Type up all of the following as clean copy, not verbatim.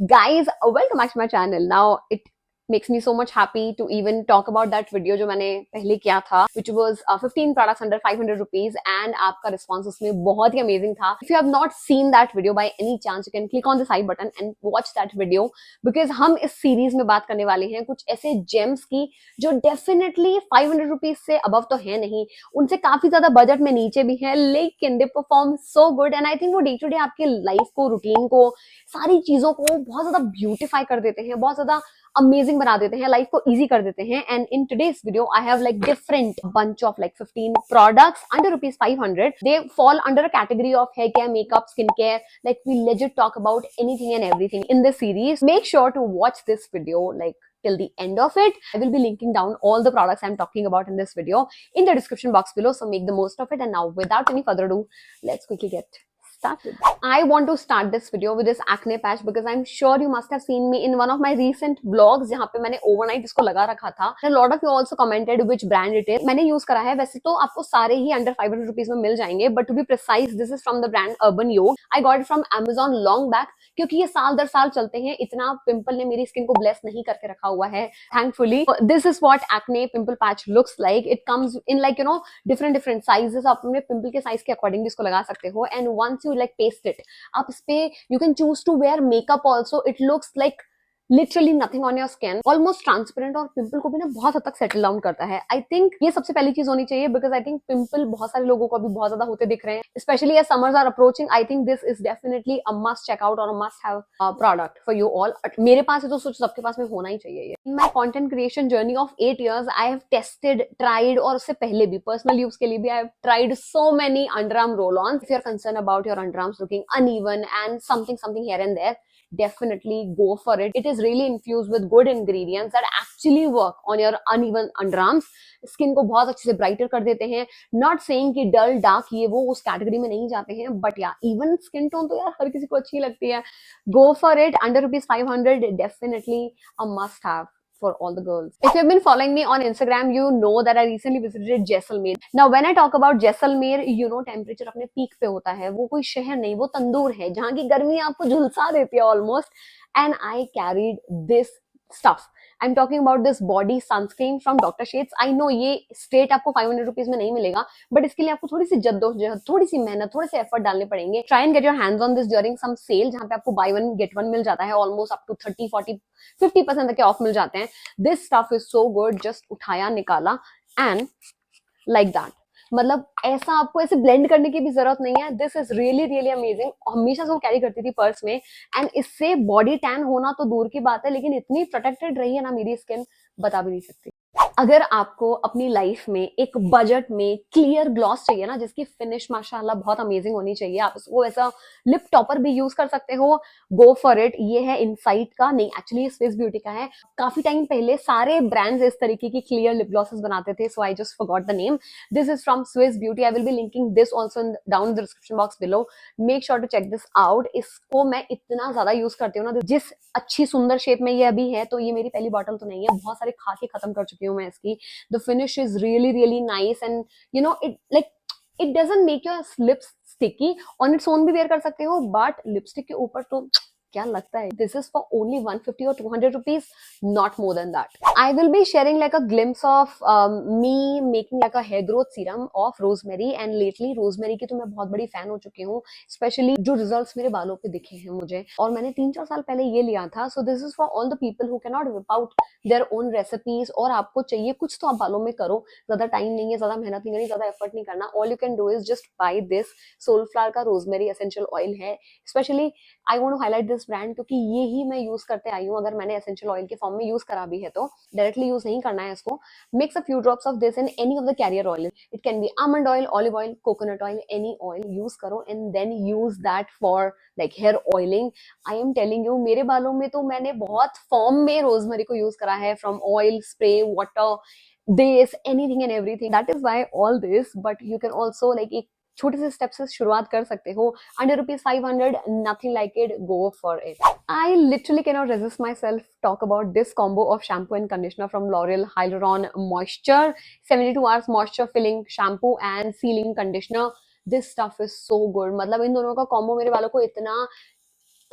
Guys, welcome back to my channel. Now it makes me so much happy to even talk about that video जो मैंने पहले किया था, which was 15 products under 500 rupees, and आपका response उसमें बहुत ही amazing था. If you have not seen that video by any chance, you can click on the side button and watch that video because हम इस series में बात करने वाले हैं कुछ ऐसे gems की जो definitely 500 rupees से above तो है नहीं, उनसे काफी ज्यादा बजट में नीचे भी है, लेकिन they perform so good and I think वो day to day आपके लाइफ को, रूटीन को, सारी चीजों को बहुत ज्यादा ब्यूटिफाई कर देते हैं, बहुत ज्यादा अमेजिंग बना देते हैं, लाइफ को इजी कर देते हैं. And in today's video I have like different bunch of like 15 products under ₹500. They fall under a category of hair care, makeup, skin care. Like we legit talk about anything and everything in this series. Make sure to watch this video like till the end of it. I will be linking down all the products I'm talking about in this video in the description box below, so make the most of it. And now without any further ado, let's quickly get started. I want to start this video with this acne patch because I'm sure you must have seen me in one of my recent vlogs जहाँ पे मैंने overnight इसको लगा रखा था. And a lot of you also commented which brand it is. मैंने use करा है. वैसे तो आपको सारे ही under 500 rupees में मिल जाएंगे, but to be precise, this is from the brand Urban Yog. I got it from Amazon long back क्योंकि ये साल दर साल चलते हैं. इतना पिंपल ने मेरी स्किन को ब्लेस नहीं करके रखा हुआ है, thankfully. This is what acne pimple patch looks like. It comes in like different sizes. आप अपने पिंपल के साइज के अकॉर्डिंग इसको लगा सकते हो. And once you like paste it, आप इस पे you can choose to wear makeup also. It looks like literally nothing on your skin, almost transparent, और पिंपल को भी ना बहुत हद तक सेटल डाउन करता है. आई थिंक ये सबसे पहली चीज होनी चाहिए बिकॉज आई थिंक पिंपल बहुत सारे लोगों को अभी बहुत ज्यादा होते दिख रहे हैं, specially as summers are approaching. I think this is definitely a must check out और a must have product for you all. मेरे पास है तो सोच सबके पास में होना ही चाहिए. In my content creation journey of 8 years I have tested, tried, और उससे पहले भी पर्सनल यूज के लिए भी I have tried so many underarm roll on. If you are concern about your underarms looking uneven and something here and there, definitely go for it. It is really infused with good ingredients that actually work on your uneven underarms. Skin को बहुत अच्छे से brighter कर देते हैं. Not saying कि डल, dark, ये वो उस कैटेगरी में नहीं जाते हैं, बट या इवन स्किन टोन तो यार हर किसी को अच्छी लगती है. Go for it. Under ₹500, definitely a must have for all the girls. If you've been following me on Instagram, you know that I recently visited Jaisalmer. Now when I talk about Jaisalmer, temperature अपने peak पे होता है. वो कोई शहर नहीं, वो तंदूर है जहाँ की गर्मी आपको झुलसा देती है almost. And I carried this stuff. I'm talking about this body sunscreen from Dr. Shades. I know ये स्ट्रेट आपको 500 रुपीज में नहीं मिलेगा, बट इसके लिए आपको थोड़ी सी जद्दोजहद, थोड़ी सी मेहनत, थोड़े से एफर्ट डालने पड़ेंगे. Try and get your hands on this during some sale, जहाँ पे आपको बाय वन गेट वन मिल जाता है. ऑलमोस्ट अप टू 30-40-50% तक के ऑफ मिल जाते हैं. This stuff is so good. Just उठाया, निकाला एंड लाइक दैट. मतलब ऐसा आपको ऐसे ब्लेंड करने की भी जरूरत नहीं है. This is really really amazing. हमेशा से वो कैरी करती थी पर्स में, एंड इससे बॉडी टैन होना तो दूर की बात है, लेकिन इतनी प्रोटेक्टेड रही है ना मेरी स्किन, बता भी नहीं सकती. अगर आपको अपनी लाइफ में एक बजट में क्लियर ग्लॉस चाहिए ना, जिसकी फिनिश माशाल्लाह बहुत अमेजिंग होनी चाहिए, आप उसको ऐसा लिप टॉपर भी यूज कर सकते हो. Go for it. ये है इनसाइट का, नहीं एक्चुअली स्विस ब्यूटी का है. काफी टाइम पहले सारे ब्रांड्स इस तरीके की क्लियर लिप ग्लॉसेस बनाते थे, so I just forgot the name. This is from Swiss Beauty. I will be linking this also down in the description box below. Make sure to check this out. इसको मैं इतना ज्यादा use करती हूँ ना, जिस अच्छी सुंदर शेप में ये अभी है, तो ये मेरी पहली बॉटल तो नहीं है, बहुत सारे खा के खत्म कर चुकी हूँ मैं इसकी. The finish is really really nice and it doesn't make your lips sticky. On its own भी wear कर सकते हो, but lipstick के ऊपर तो क्या लगता है. This is for only 150 or 200 rupees, not more than that. I will be sharing like a glimpse of me making like a hair growth serum of rosemary, and lately rosemary की तो मैं बहुत बड़ी fan हो चुकी हूँ, especially जो results मेरे बालों पे दिखे हैं मुझे, और मैंने 3-4 साल पहले ये लिया था. So this is for all the people who cannot whip out their own recipes, और आपको चाहिए कुछ तो आप बालों में करो. ज्यादा टाइम नहीं है, ज्यादा मेहनत नहीं करनी, ज्यादा एफर्ट नहीं करना. All you can do is just buy this soulflower का rosemary essential oil है. Especially I want to highlight this brand क्योंकि ये ही मैं यूज करते आई हूँ. अगर मैंने एसेंशियल ऑयल के फॉर्म में यूज करा भी है तो डायरेक्टली यूज नहीं करना है इसको. Mix a few drops of this in any of the carrier oil. It can be almond oil, olive oil, coconut oil, any oil use करो and then use that for like hair oiling. I am telling you, मेरे बालों में तो मैंने बहुत form में rosemary को use करा है, from oil, spray, water, this, anything and everything. That is why all this, but you can also like एक छोटे से स्टेप से शुरुआत कर सकते हो. Under ₹500, nothing like it. Go for it. I literally cannot resist myself talk about this combo of shampoo and conditioner from L'Oreal Hyaluron Moisture 72 hours moisture filling shampoo and sealing conditioner. This stuff is so good. मतलब इन दोनों का combo मेरे बालों को इतना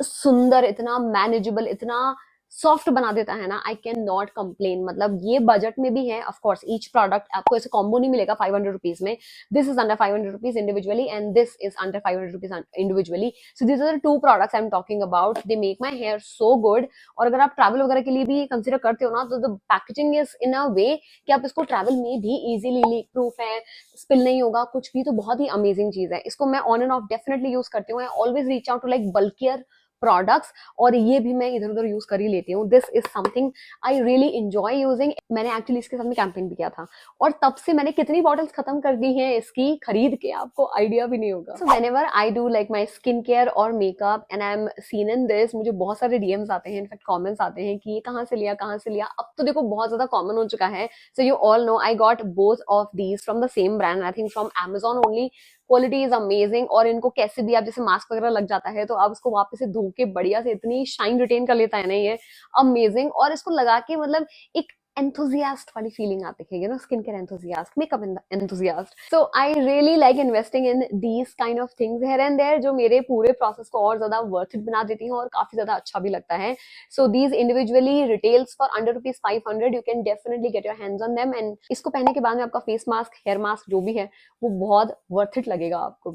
सुंदर, इतना manageable, इतना सॉफ्ट बना देता है ना, आई कैन नॉट कंप्लेन। मतलब ये बजट में भी है। ऑफ कोर्स ईच प्रोडक्ट आपको ऐसे कॉम्बो नहीं मिलेगा 500 रुपीज में। This is under 500 rupees individually and this is under 500 rupees individually. So this are two products I am talking about. They make my hair so good. और अगर आप travel वगैरह के लिए भी कंसिडर करते हो ना, तो द पैकेजिंग इज इन अ वे कि आप इसको ट्रैवल में भी इजीली, लीक प्रूफ है, स्पिल नहीं होगा कुछ भी, तो बहुत ही अमेजिंग चीज है। इसको मैं on and off definitely use करती हूँ। I always reach out to like bulkier products, और ये भी मैं इधर उधर यूज कर ही लेती हूँ। This is something I really enjoy using. मैंने एक्चुअली इसके साथ में कैंपेन भी किया था, और तब से मैंने कितनी बॉटल्स खत्म कर दी हैं इसकी खरीद के, आपको आइडिया भी नहीं होगा। So whenever I do like my skin care और makeup and I am seen in this, मुझे बहुत सारे डीएम्स आते हैं, इनफैक्ट कमेंट्स आते हैं कि ये कहाँ से लिया, कहाँ से लिया। अब तो देखो बहुत ज्यादा कॉमन हो चुका है। So you all know I got both of these from the same brand, I think from Amazon only. Quality is amazing. और इनको कैसे भी आप, जैसे मास्क वगैरह लग जाता है तो आप इसको वापस से धो के बढ़िया से इतनी शाइन रिटेन कर लेता है ना ये, अमेजिंग। और इसको लगा के मतलब एक enthusiast वाली फीलिंग आती है, you know, skin care enthusiast, makeup enthusiast. So I really like investing in these kind of things here and there, जो मेरे पूरे प्रोसेस को और ज्यादा वर्थ इट बना देती हैं और काफी ज्यादा अच्छा भी लगता है. So these individually retails for under rupees 500. You can definitely get your hands on them. And इसको पहनने के बाद में आपका फेस मास्क, हेयर मास्क जो भी है वो बहुत वर्थ इट लगेगा आपको.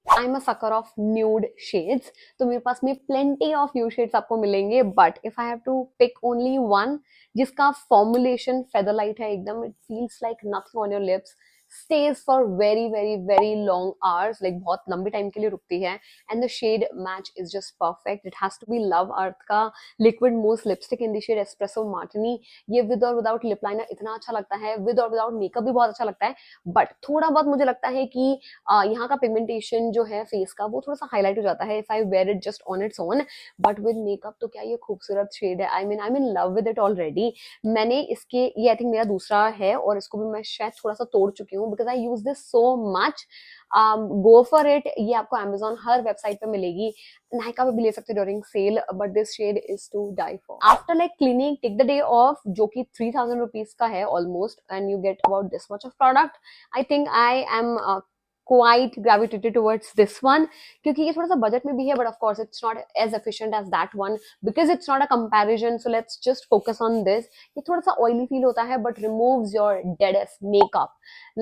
I am a sucker of nude shades, तो मेरे पास में प्लेंटी ऑफ न्यूड शेड्स आपको मिलेंगे. But if I have to pick only one जिसका फॉर्मुलेशन फेदर लाइट है एकदम, it feels like nothing on your lips, stays for very very very long hours, like बहुत लंबे टाइम के लिए रुकती है. And the shade match is just perfect. It has to be Love Earth का liquid mousse lipstick in the shade espresso martini. ये with और without lip liner इतना अच्छा लगता है, with और without makeup भी बहुत अच्छा लगता है. बट थोड़ा बहुत मुझे लगता है कि यहाँ का पिगमेंटेशन जो है फेस का वो थोड़ा सा हाईलाइट हो जाता है if I wear it just on its own. But with makeup तो क्या ये खूबसूरत शेड है. I mean love with it already. मैंने इसके, ये आई थिंक मेरा दूसरा है और इसको भी मैं शायद थोड़ा सा तोड़ चुकी हूँ because I use this so much. Go for it. ये आपको Amazon हर वेबसाइट पे मिलेगी, नायका पे भी ले सकते हो during sale. But this shade is to die for. After like Clinique take the day off, जो कि 3000 रुपीज का है almost, and you get about this much of product. I think I am quite gravitated towards this one क्योंकि ये थोड़ा सा budget में भी है, but of course it's not as efficient as that one because it's not a comparison. So let's just focus on this. ये थोड़ा सा oily feel होता है but removes your deadest makeup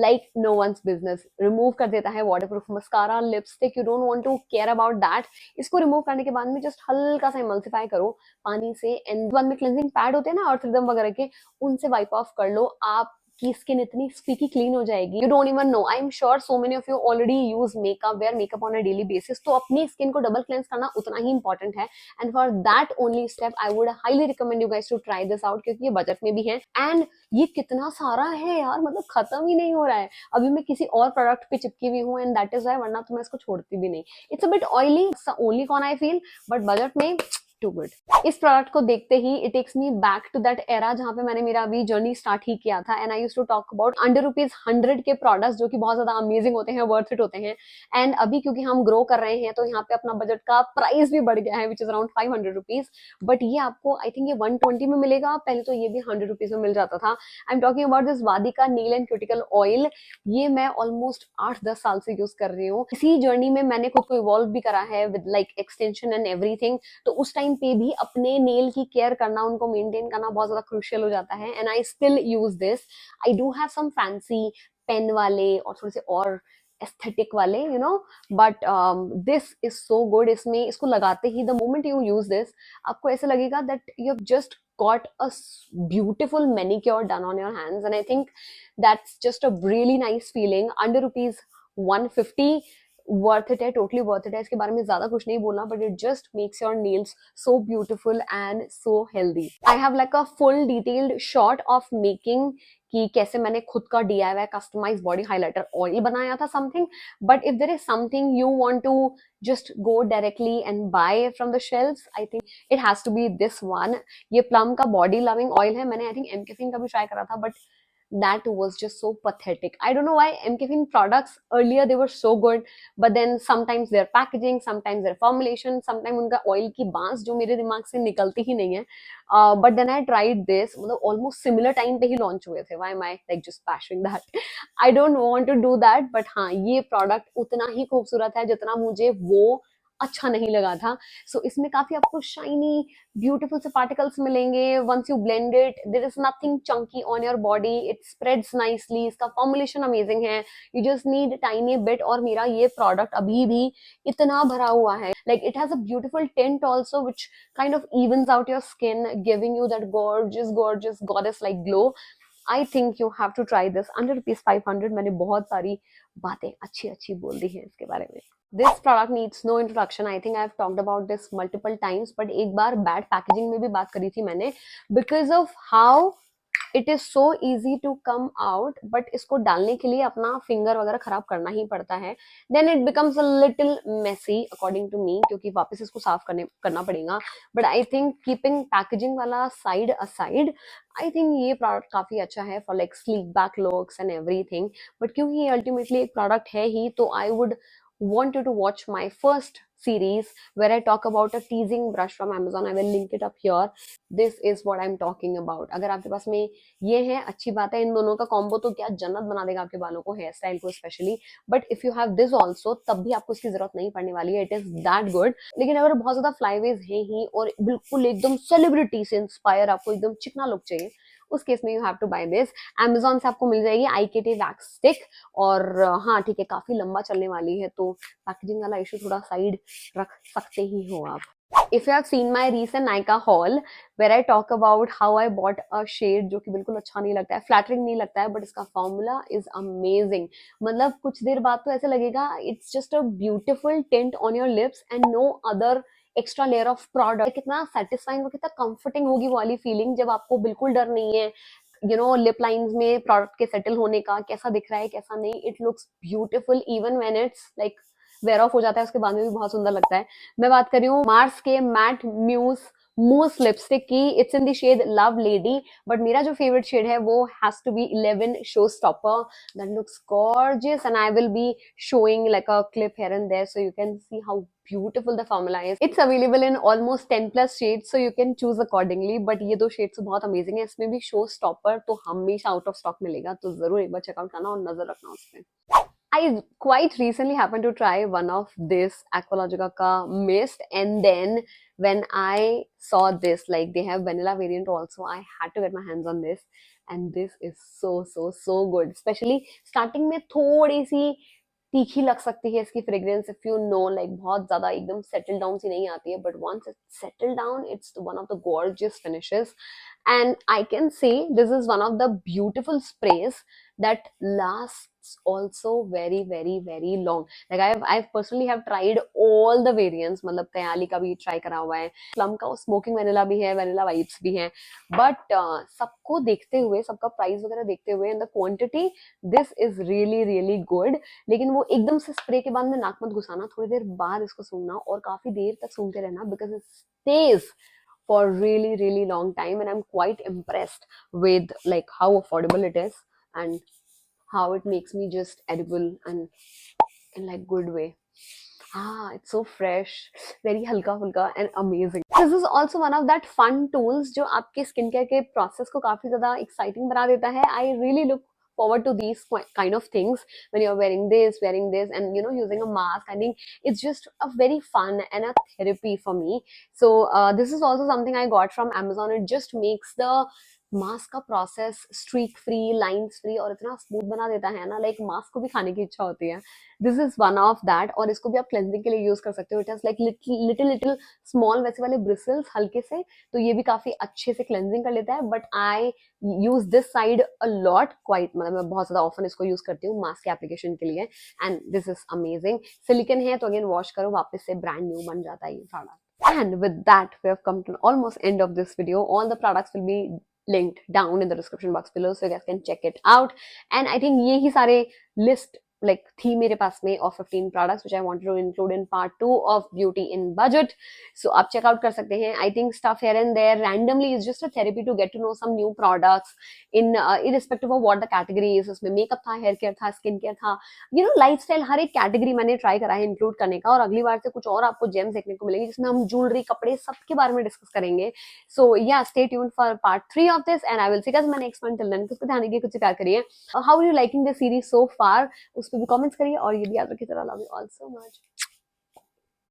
like no one's business. remove कर देता है waterproof mascara, lipstick, you don't want to care about that. इसको remove करने के बाद में just हल्का सा emulsify करो पानी से, and बाद में cleansing pad होते हैं ना अर्थदम वगैरह के, उनसे wipe off कर लो. आप की स्किन इतनी स्पीकी क्लीन हो जाएगी, you don't even know. I am sure so many of you already use makeup, wear makeup on a daily basis. तो अपनी स्किन को डबल क्लेंस करना उतना ही इंपॉर्टेंट है. And for that only step I would highly recommend you guys to try this out क्योंकि ये budget में भी है. एंड ये कितना सारा है यार, मतलब खत्म ही नहीं हो रहा है. अभी मैं किसी और प्रोडक्ट पे चिपकी हुई हूँ एंड दैट इज वाई, वरना तो मैं इसको छोड़ती भी नहीं. It's a bit oily only con I feel, but budget में टू गुड. इस प्रोडक्ट को देखते ही it takes me back to that era जहां पे मैंने मेरा अभी जर्नी स्टार्ट ही किया था. And I used to talk about under rupees 100 के प्रोडक्ट्स जो कि बहुत ज्यादा अमेजिंग होते हैं, वर्थ इट होते हैं. एंड अभी क्योंकि हम ग्रो कर रहे हैं तो यहाँ पे अपना बजट का प्राइस भी बढ़ गया है which is around 500 rupees. But ये आपको आई थिंक ये 120 में मिलेगा. पहले तो ये भी 100 रुपीज में मिल जाता था. I am talking about this Vadika nail and cuticle oil. ये मैं ऑलमोस्ट 8-10 साल से यूज कर रही हूँ. इसी जर्नी में मैंने खुद को इवॉल्व भी करा है with like extension and everything. तो उस टाइम पे भी अपने नेल की केयर करना, उनको मेंटेन करना बहुत ज्यादा क्रूशियल हो जाता है. And I still use this. I do have some fancy pen वाले और थोड़े से और एस्थेटिक वाले, you know, but this is so good. इसमें इसको लगाते ही the moment you use this आपको ऐसे लगेगा that you have just got a beautiful manicure done on your hands. And I think that's just a really nice feeling. Under rupees 150 worth it है, totally worth it है. इसके बारे में ज्यादा कुछ नहीं बोलना, but it just makes your nails so beautiful and so healthy. I have like a full detailed shot of making कि कैसे मैंने खुद का DIY customize body highlighter oil बनाया था something. But if there is something you want to just go directly and buy from the shelves, I think it has to be this one. ये plum का body loving oil है. मैंने I think एमकेफिन का भी try करा था, but that was just so pathetic. I don't know why MKFin products earlier they were so good, but then sometimes their packaging, sometimes their formulation, sometimes उनका oil की बांस जो मेरे दिमाग से निकलती ही नहीं है. But then I tried this, मतलब almost similar time पे ही launch हुए थे. Why am I like just bashing that? I don't want to do that, but हाँ ये product उतना ही खूबसूरत है जितना मुझे वो अच्छा नहीं लगा था. So इसमें काफी आपको शाइनी ब्यूटीफुल से पार्टिकल्स मिलेंगे. Once you blend it, there is nothing chunky on your body, it spreads nicely. इसका फॉर्मुलेशन अमेजिंग है. You just need tiny bit. और मेरा ये प्रोडक्ट अभी भी इतना भरा हुआ है. Like it has a beautiful tint also which kind of evens out your skin, giving you that gorgeous goddess like glow. I think you have to try this. Under rupees 500. मैंने बहुत सारी बातें अच्छी अच्छी बोल दी हैं इसके बारे में. This product needs no introduction. I think I've talked about this multiple times, but एक बार bad packaging में भी बात करी थी मैंने, because of how it is so easy to come out. But इसको डालने के लिए अपना फिंगर वगैरह खराब करना ही पड़ता है. Then it becomes a little messy according to me, क्योंकि वापस इसको साफ करना पड़ेगा. But I think keeping packaging वाला साइड असाइड, आई थिंक ये प्रोडक्ट काफी अच्छा है for like sleek back looks and everything. But क्योंकि ये अल्टीमेटली एक प्रोडक्ट है ही, तो I would want you to watch my first series where I talk about a teasing brush from Amazon. I will link it up here. This is what I'm talking about. अगर आपके पास में ये है, अच्छी बात है. इन दोनों का कॉम्बो तो क्या जन्नत बना देगा आपके बालों को, हेयर स्टाइल को specially. But if you have this also, तब भी आपको इसकी जरूरत नहीं पड़ने वाली है. It is that good. लेकिन अगर बहुत ज्यादा फ्लाईवेज है ही और बिल्कुल एकदम सेलिब्रिटी से इंस्पायर, आपको एकदम चिकना लुक चाहिए, उस केस में you have to buy this. Amazon से आपको मिल जाएगी IKT वैक्स स्टिक. और हाँ ठीक है, काफी लंबा चलने वाली है, तो पैकेजिंग वाला इशू थोड़ा साइड रख सकते ही हो आप. If you have seen my recent Nykaa haul where I talk about how I bought a shade जो कि बिल्कुल अच्छा नहीं लगता है, फ्लैटरिंग नहीं लगता है, बट इसका फॉर्मूला इज अमेजिंग. मतलब कुछ देर बाद तो ऐसे लगेगा it's just a beautiful tint on your lips and no other extra layer of product. कितना सेटिस्फाइंग और कितना कंफर्टिंग होगी वो वाली फीलिंग, जब आपको बिल्कुल डर नहीं है लिप लाइंस में प्रोडक्ट के सेटल होने का, कैसा दिख रहा है कैसा नहीं. It looks beautiful even when it's like wear off हो जाता है, उसके बाद में भी बहुत सुंदर लगता है. मैं बात कर रही हूँ मार्स के मैट म्यूज मूस लिपस्टिक की. It's in the shade love lady, but मेरा जो फेवरेट शेड है वो has to be 11 show stopper. That looks gorgeous and I will be showing like a clip here and there so you can see how beautiful the formula is. It's available in almost 10 plus shades, so you can choose accordingly. But ये दो shades बहुत amazing है. इसमें भी show stopper तो हमेशा out of stock मिलेगा, तो जरूर एक बार चेकआउट करना और नजर रखना उस पर. I quite recently happened to try one of this Aqualogica ka mist, and then when I saw this, like they have vanilla variant also, I had to get my hands on this, and this is so good. Especially starting में थोड़ी सी तीखी लग सकती है इसकी fragrance, if you know, like बहुत ज्यादा एकदम सेटल डाउन सी नहीं आती है, but once it settle down it's one of the gorgeous finishes. And I can say this is one of the beautiful sprays that lasts also very long. Like I've personally have tried all the variants. मतलब कयाली का भी try करा हुआ है, plum का, smoking vanilla भी है, vanilla vibes भी हैं. बट सबको देखते हुए, सबका प्राइस वगैरह देखते हुए, and the quantity, this is really good. लेकिन वो एकदम से स्प्रे के बाद में नाक मत घुसाना, थोड़ी देर बाद इसको सूंघना और काफी देर तक सूंघते रहना, because it stage for really long time, and I'm quite impressed with like how affordable it is and how it makes me just edible and in like good way. It's so fresh, very halka fulka and amazing. This is also one of that fun tools जो आपके skin care के process को काफी ज्यादा exciting बना देता है. I really look forward to these kind of things when you're wearing this and using a mask. I think it's just a very fun and a therapy for me. So this is also something I got from Amazon. It just makes the mask का process streak free, lines free और इतना smooth बना देता है ना, like mask को भी खाने की इच्छा होती है. This is one of that. और इसको भी आप क्लेंजिंग के लिए यूज कर सकते हो. It has like little small वैसे वाले ब्रिसल्स हल्के से, तो ये भी काफी अच्छे से क्लेंजिंग कर लेता है. But I use this side a lot, quite, मतलब मैं बहुत ज्यादा ऑफन इसको यूज करती हूँ मास्क के एप्लीकेशन के लिए, and this is amazing. Silicon है तो अगेन वॉश करो, वापस से ब्रांड न्यू बन जाता है ये product. And with that, we have come to almost end of this video. All the products will be linked down in the description box below, so you guys can check it out. And I think ये ही सारे list like थी मेरे पास में of 15 products which I wanted to include in part 2 of beauty in budget. So आप check out कर सकते हैं. I think stuff here and there randomly is just a therapy to get to know some new products in irrespective of what the category is. उसमें makeup था, hair care था, skin care था, lifestyle, हर एक category मैंने try करा है include करने का. और अगली बार से कुछ और आपको gems देखने को मिलेंगे जिसमें हम jewelry, कपड़े, सबके बारे में discuss करेंगे. So yeah, stay tuned for part 3 of this, and I will see you guys in my next one. Till then, कुछ ध्यान रखिए, कुछ प्यार करिए. How are you liking the series so far? उस पर भी कमेंट्स करिए, और ये भी याद रखिए, love you all so much.